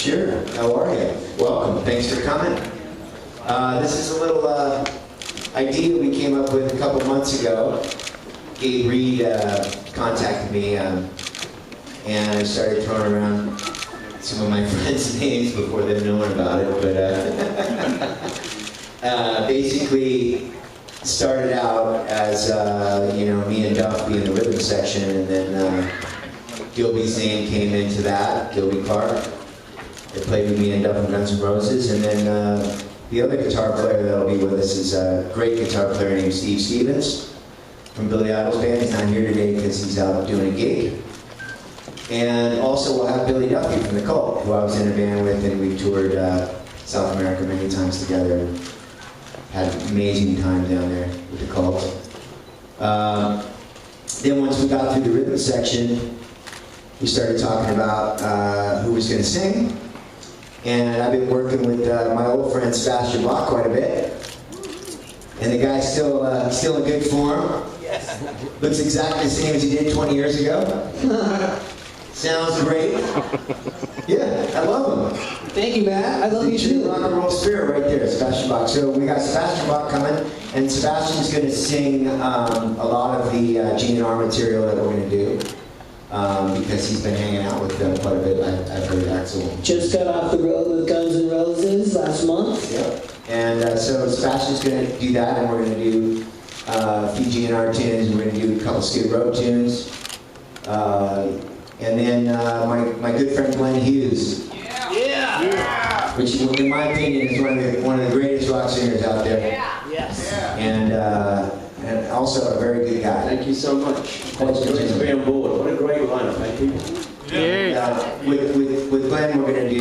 Sure. How are you? Welcome. Thanks for coming. This is a little idea we came up with a couple months ago. Gabe Reed contacted me, and I started throwing around some of my friends' names before them knowing about it. But basically, started out as me and Duff being the rhythm section, and then Gilby's name came into that. Gilby Clark. They played with me and Duff and Guns N' Roses, and then the other guitar player that'll be with us is a great guitar player named Steve Simmons from Billy Idol's band. He's not here today because he's out doing a gig. And also we'll have Billy Duffy from The Cult, who I was in a band with, and we toured South America many times together and had an amazing time down there with The Cult. Then once we got through the rhythm section, we started talking about who was going to sing. And I've been working with my old friend Sebastian Bach quite a bit. And the guy's still in good form. Yes. Looks exactly the same as he did 20 years ago. Sounds great. Yeah, I love him. Thank you, Matt. I love you too. Rock and roll spirit right there, Sebastian Bach. So we got Sebastian Bach coming, and Sebastian's going to sing a lot of the GNR material that we're going to do. Because he's been hanging out with them quite a bit. I've heard Axel. Just got off the road with Guns N' Roses last month. Yep. And so Sebastian's going to do that, and we're going to do a few GNR tunes, and we're going to do a couple Skid Row tunes. And then my good friend Glenn Hughes. Yeah. Which, in my opinion, is one of the greatest rock singers out there. Yeah. Yes. And also a very good guy. Thank you so much. It's great to be on board. What a great lineup, thank you. And, with Glenn, we're going to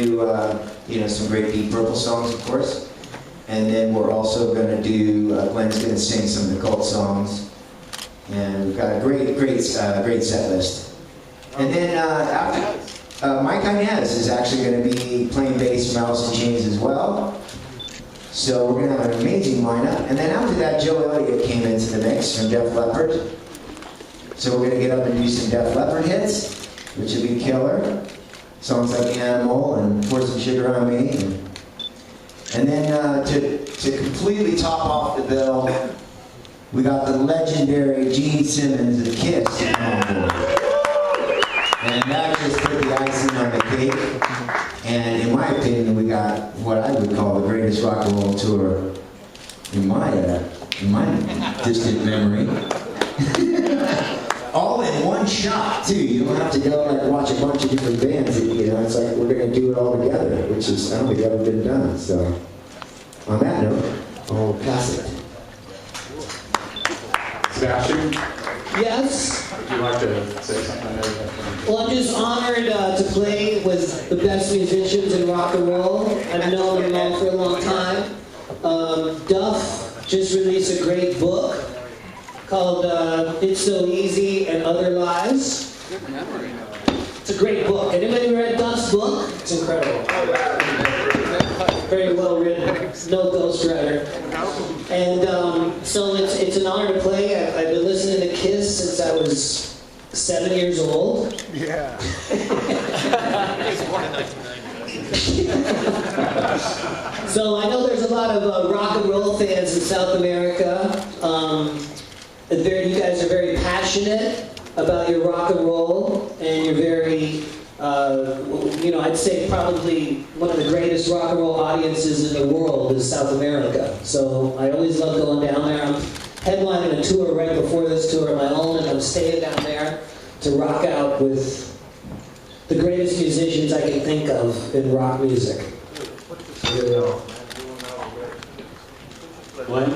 do some great Deep Purple songs, of course. And then we're also going to do, Glenn's going to sing some of the Cult songs. And we've got a great set list. And then after, Mike Inez is actually going to be playing bass from Alice in Chains as well. So we're going to have an amazing lineup. And then after that, Joe Elliott came into the mix from Def Leppard. So we're going to get up and do some Def Leppard hits, which will be killer. Songs like Animal and Pour Some Sugar on Me. And then to completely top off the bill, we got the legendary Gene Simmons of Kiss on board. And that just put the icing on the cake. And in my opinion, we got what I would call the greatest rock and roll tour in my distant memory. All in one shot, too. You don't have to go watch a bunch of different bands. It's like we're going to do it all together, which is, I don't think ever been done. So, on that note, I'll pass it. Sebastian? Yes? Would you like to say something? Well, I'm just honored to play with the best musicians in rock and roll. I've known them all for a long time. Duff just released a great book called It's So Easy and Other Lies. It's a great book. Anybody read Duff's book? It's incredible. Very well written. No ghostwriter. And so it's an honor to play. I've been listening to Kiss since I was 7 years old. Yeah. So I know there's a lot of rock and roll fans in South America. You guys are very passionate about your rock and roll, and you're very, I'd say probably one of the greatest rock and roll audiences in the world is South America. So I always love going down there. I'm headlining a tour right before this tour of my own, and I'm staying down there to rock out with the greatest musicians I can think of in rock music. Glenn?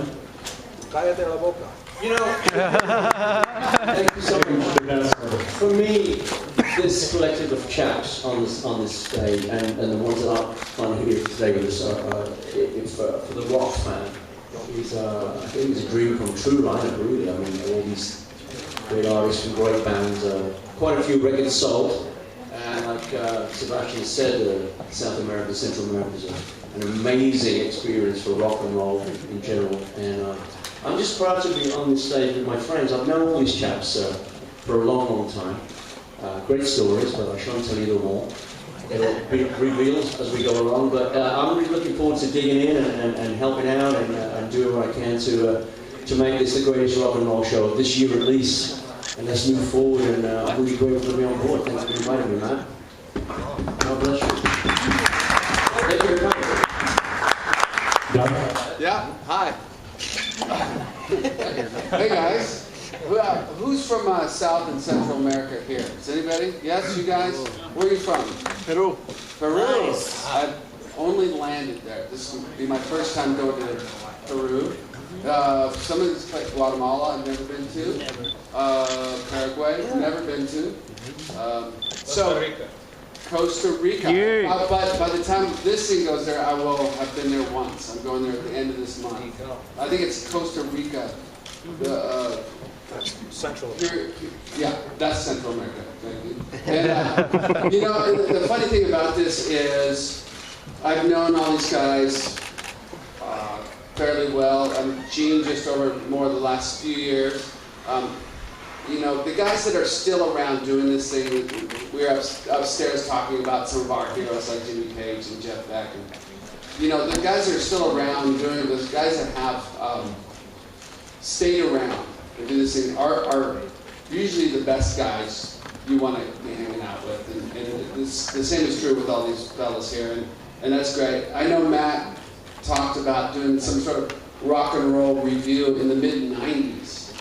Cállate la boca. You know, thank you so much. For me, this collective of chaps on this stage, and the ones that are on here today with us, for the rock fan, I think it's a dream come true lineup, really. I mean, all these great artists and great bands, quite a few records sold, and like Sebastian said, South America, Central America is an amazing experience for rock and roll in general, and I'm just proud to be on this stage with my friends. I've known all these chaps for a long, long time. Great stories, but I shan't tell you them all. it'll be revealed as we go along. But I'm really looking forward to digging in and helping out and doing what I can to make this the greatest rock and roll show this year at least. And let's move forward, and I'm really grateful to be on board. Thanks for inviting me, man. God bless you. Thank you very much. Yeah, hi. Hey guys. Who's from South and Central America here? Is anybody? Yes, you guys? Where are you from? Peru. Peru. Nice. I've only landed there. This will be my first time going to Peru. Some of this like Guatemala I've never been to. Paraguay, never been to. Costa Rica. Costa Rica. But by the time this thing goes there, I will have been there once. I'm going there at the end of this month. I think it's Costa Rica. Central. Yeah, that's Central America. Thank you. And, you know, the funny thing about this is I've known all these guys fairly well. Gene just over more the last few years. You know, the guys that are still around doing this thing, we were upstairs talking about some of our heroes like Jimmy Page and Jeff Beck. And, you know, the guys that are still around doing it, those guys that have stayed around and do this thing are usually the best guys you want to be hanging out with. And the same is true with all these fellas here. And that's great. I know Matt talked about doing some sort of rock and roll review in the mid-90s,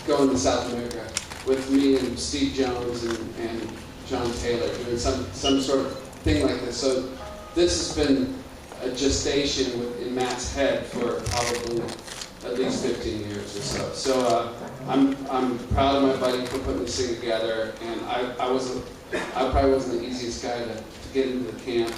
going to South America with me and Steve Jones and John Taylor, doing some sort of thing like this. So this has been a gestation in Matt's head for probably at least 15 years or so. So I'm proud of my buddy for putting this thing together, and I probably wasn't the easiest guy to get into the camp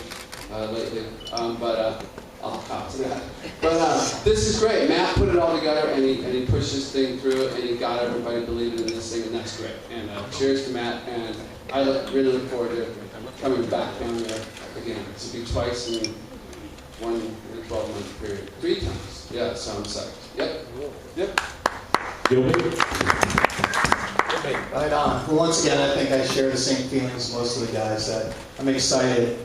lately, but I'll cop to that. But this is great. Matt put it all together, and he pushed this thing through, and he got everybody believing in this thing, and that's great. And cheers to Matt, and I really look forward to coming back down there again. It's to be twice in one 12-month period. 3 times. Yeah, so I'm psyched. Yep. Right on. Well, once again, I think I share the same feelings as most of the guys. That I'm excited,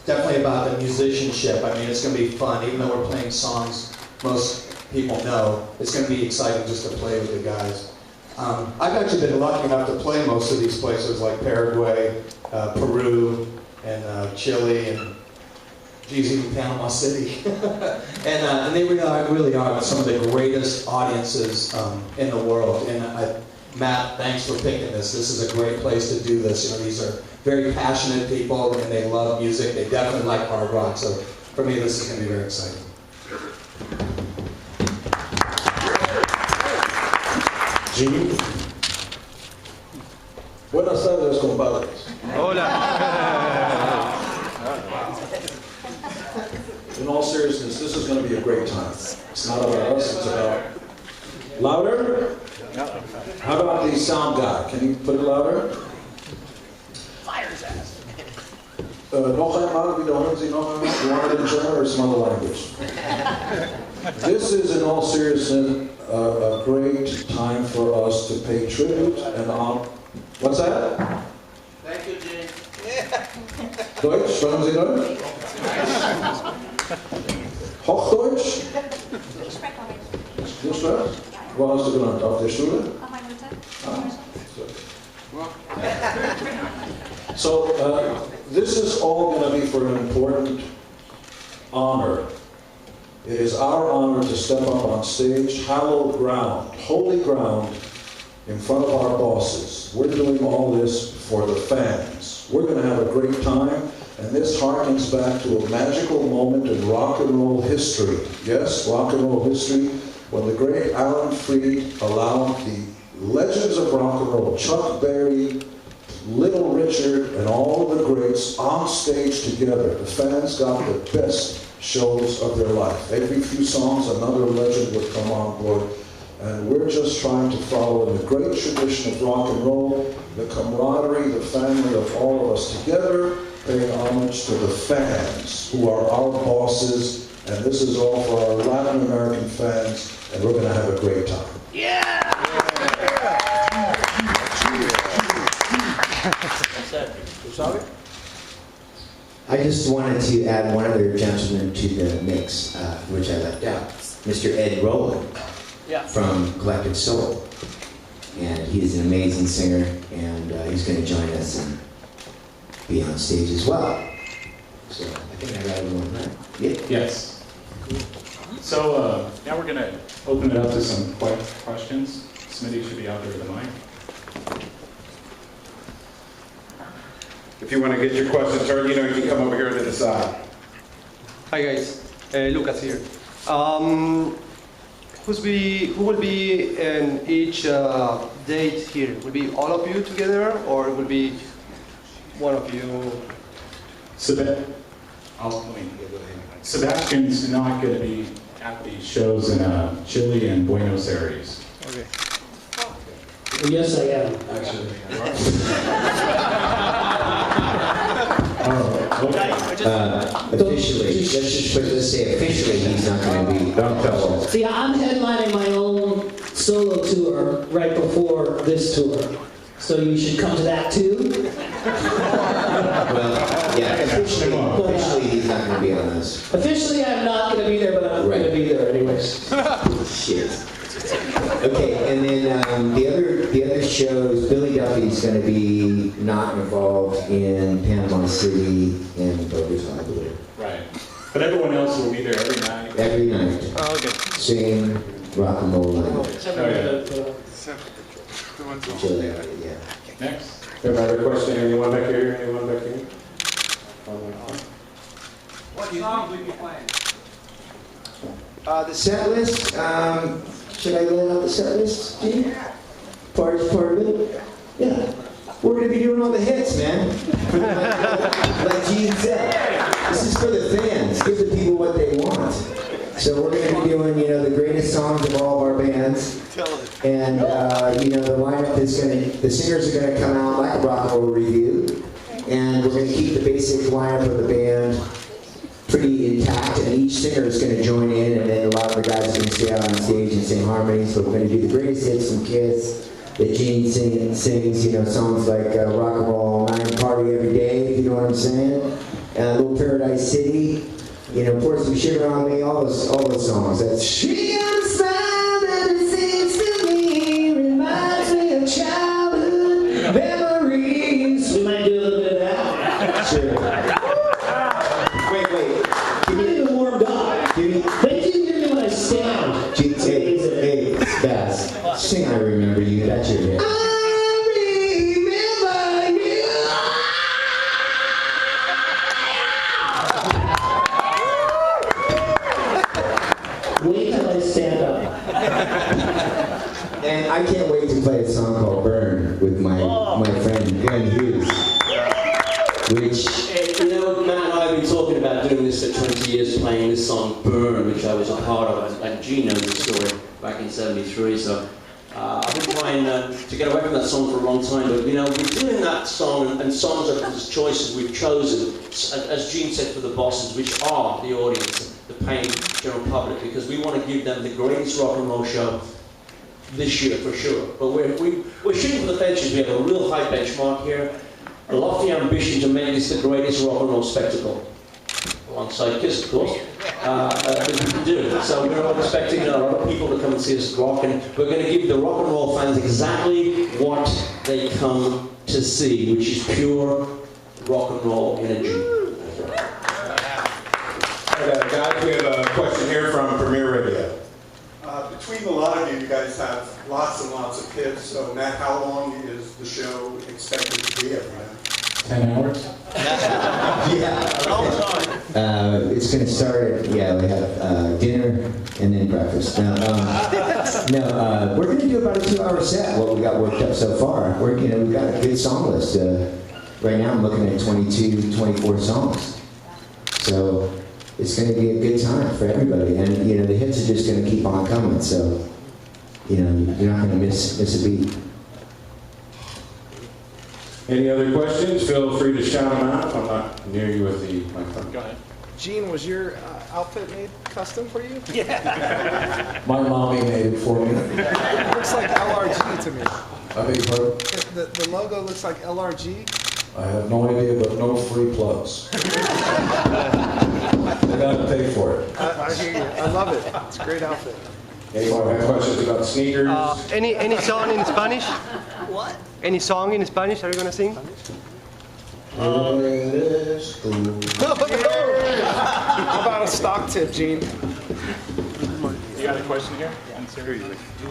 definitely about the musicianship. I mean, it's going to be fun. Even though we're playing songs most people know, it's going to be exciting just to play with the guys. I've actually been lucky enough to play most of these places like Paraguay, Peru, and Chile, and geez, even Panama City. And they really are some of the greatest audiences in the world. And Matt, thanks for picking this. This is a great place to do this. You know, these are very passionate people, and they love music. They definitely like hard rock. So for me, this is going to be very exciting. Gene. Buenas tardes, compadres. Hola. In all seriousness, this is going to be a great time. It's not about us, it's about... Louder? How about the sound guy? Can you put it louder? Fire's ass. Nog einmal, wiederholen Sie noch einmal. You want it in German or some other language? This is, in all seriousness, a great time for us to pay tribute and honor. What's that? Thank you, Gene. Deutsch? Sprechen Sie Deutsch? Hochdeutsch? Ich spreche Deutsch. Du sprichst? Wo hast du gelernt? Auf der Schule? Auf meiner Mutter. So, this is all going to be for an important honor. It is our honor to step up on stage, hallowed ground, holy ground, in front of our bosses. We're doing all this for the fans. We're going to have a great time, and this harkens back to a magical moment in rock and roll history. Yes, rock and roll history, when the great Alan Freed allowed the legends of rock and roll, Chuck Berry, Little Richard, and all of the greats on stage together. The fans got the best shows of their life. Every few songs, another legend would come on board. And we're just trying to follow in the great tradition of rock and roll, the camaraderie, the family of all of us together, paying homage to the fans, who are our bosses. And this is all for our Latin American fans, and we're going to have a great time. Yeah! Sorry? I just wanted to add one other gentleman to the mix, which I left out. Mr. Ed Rowland from Collective Soul. And he's an amazing singer, and he's going to join us and be on stage as well. So I think I got everyone right. Yeah. Yes. So now we're going to open it up to some questions. Smitty should be out there with the mic. If you want to get your questions heard, you know, you can come over here to the side. Hi guys, Lucas here. Who will be in each date here? Will be all of you together, or will be one of you? Sebastian's not going to be at the shows in Chile and Buenos Aires. Okay. Well, yes, I am, actually. Officially, let's just put this, say officially he's not going to be. Don't tell us. See, I'm headlining my own solo tour right before this tour. So you should come to that too. Well, yeah, officially he's not going to be on this. Officially, I'm not going to be there, but I'm going to be there anyways. Shit. Okay, and then the other shows, Billy Duffy's going to be not involved in Panama City and Bogota, I believe. Right. But everyone else will be there every night. Every night. Oh, okay. Same rock and roll night. Yeah. Next. Another question? Anyone back here? Anyone back here? What songs will you be playing? The set list, should I lay out the set list, Gene? Part of it? Yeah. We're going to be doing all the hits, man. Like Gene said. This is for the fans. Give the people what they want. So we're going to be doing, you know, the greatest songs of all of our bands. And, you know, the lineup is going to, the singers are going to come out like a rock and roll review. And we're going to keep the basic lineup of the band pretty intact, and each singer is going to join in, and then a lot of the guys are going to stay out on stage and sing harmonies. So we're going to do the greatest hits from Kiss that Gene sings, you know, songs like Rock and Roll All Night, Party Every Day, if you know what I'm saying. Little Paradise City, you know, Pour Some Sugar on Me, all those songs. That's She Got a Smile That It Seems to Me Reminds Me of Childhood Memories. We might do a little bit of that. Sure. Wait. I'm not even warmed up. They didn't hear me when I stand. Hey, Bass, sing I Remember You, that's your hit. I remember you. Wait till I stand up. And I can't wait to play a song called Burn with my friend Glenn Hughes. Which, You know, Matt and I have been talking about doing this for 20 years, playing this song Burn, which I was a part of, and Gene knows the story back in '73, so I've been trying to get away from that song for a long time, but you know, we're doing that song, and songs are the choices we've chosen, as Gene said, for the bosses, which are the audience, the paying general public, because we want to give them the greatest rock and roll show this year, for sure. But we're shooting for the fences. We have a real high benchmark here. A lofty ambition to make this the greatest rock and roll spectacle, alongside Kiss, of course, that we can do. So we're all expecting a lot of people to come and see us rock, and we're going to give the rock and roll fans exactly what they come to see, which is pure rock and roll energy. Guys, we have a question here from Premier Radio. Between a lot of you guys have lots and lots of hits, so Matt, how long is the show expected to be every night? 10 hours? Yeah. It's going to start, we have dinner and then breakfast. We're going to do about a 2-hour set, what we got worked up so far. We've got a good song list. Right now I'm looking at 22, 24 songs. So it's going to be a good time for everybody. And, you know, the hits are just going to keep on coming. So, you know, you're not going to miss a beat. Any other questions? Feel free to shout them out. I'm not near you with the microphone. Go ahead. Gene, was your outfit made custom for you? Yeah. My mommy made it for me. It looks like LRG to me. I beg your pardon? The logo looks like LRG. I have no idea, but no free plugs. They gotta pay for it. I hear you. I love it. It's a great outfit. Anybody have questions about sneakers? Any song in Spanish? What? Any song in Spanish are you gonna sing? How about a stock tip, Gene? You got a question here? Seriously. Do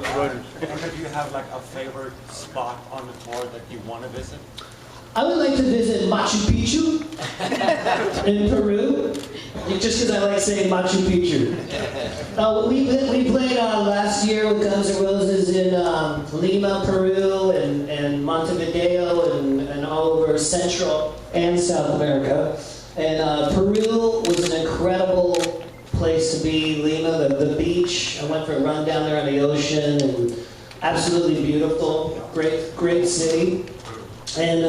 you have like a favorite spot on the tour that you want to visit? I would like to visit Machu Picchu in Peru, just because I like saying Machu Picchu. We played last year with Guns N' Roses in Lima, Peru, and Montevideo, and all over Central and South America. And Peru was an incredible place to be. Lima, the beach. I went for a run down there on the ocean, and absolutely beautiful. Great city. And,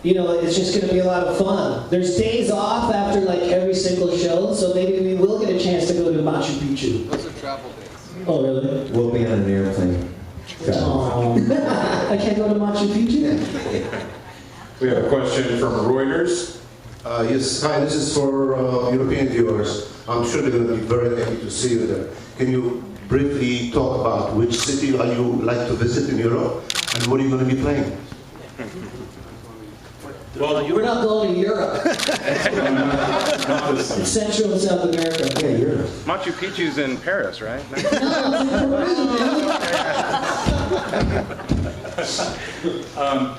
it's just going to be a lot of fun. There's days off after like every single show, so maybe we will get a chance to go to Machu Picchu. Those are travel days. Oh, really? We'll be on an airplane. I can't go to Machu Picchu? We have a question from Reuters. Yes, hi, this is for European viewers. I'm sure they're going to be very happy to see you there. Can you briefly talk about which city you like to visit in Europe and what are you going to be playing? Well, we're not going to Europe. It's Central and South America. Yeah, Europe. Machu Picchu's in Paris, right? No, it's in Peru, man.